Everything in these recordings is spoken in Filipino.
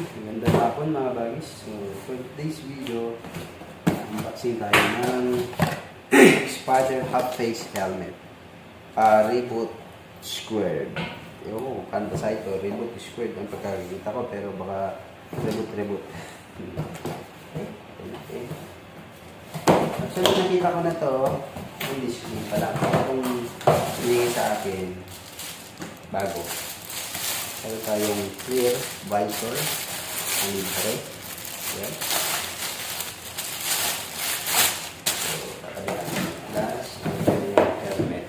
Magandang hapon mga bagis. So, for today's video, unboxing tayo ng Spider half face helmet. Reboot squared. Yung kanta sa ito, reboot squared ang pagkakita ko, pero baka reboot. Okay. So, nakita ko na to, hindi screen pa lang. Kung hindi sa akin, bago. Meron tayong clear visor ang libre. Yan. So, kakalian. Last, yung helmet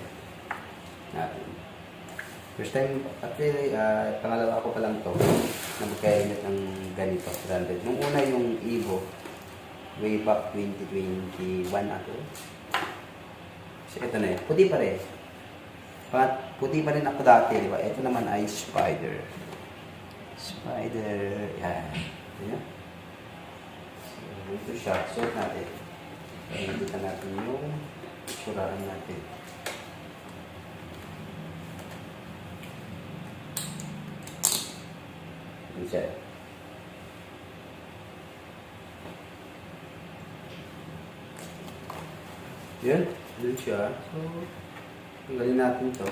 natin. First time, actually, pangalawa ko pa lang to na magka-helmet ng ganito, branded. Nung una yung Evo, way back 2021 ako. So, ito na yun. Puti pa rin. Puti pa rin ako dati, di ba? Ito naman ay Spider. Yan. Ayan. So, ito siya. Suot natin. Nakikita natin yung suraan natin. Yan siya. Yan. Yan siya. So, tanggalin natin to.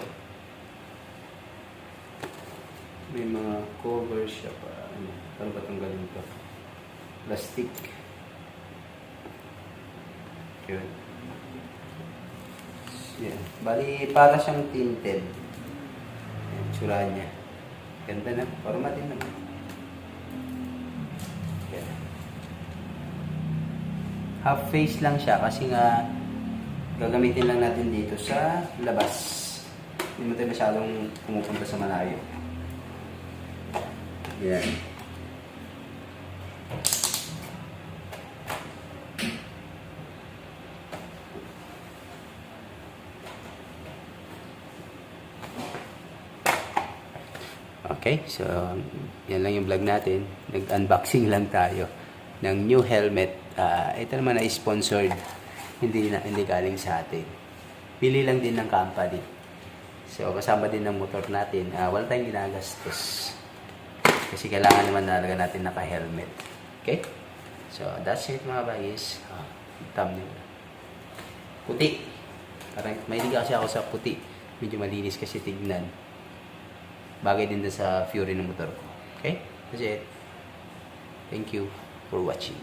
May mga cover siya pa. Paano ba tanggalin to? Plastic. Yun. Yan. Bali, para siyang tinted. Yan, tsura niya. Ganda na. Forma din naman. Yan. Half face lang siya kasi nga gagamitin lang natin dito sa labas. Hindi mo tayo masyadong pumupunta sa malayo. Yan. Okay, so yan lang yung vlog natin. Nag-unboxing lang tayo ng new helmet. Ito naman ay sponsored. Hindi galing sa atin. Pili lang din ng company. So, kasama din ng motor natin. Wala tayong ginagastos. Kasi kailangan naman talaga natin naka-helmet. Okay? So, that's it mga bagis. Thumbnail. Puti. Parang mahilig kasi ako sa puti. Medyo malinis kasi tignan. Bagay din sa Fury ng motor ko. Okay? That's it. Thank you for watching.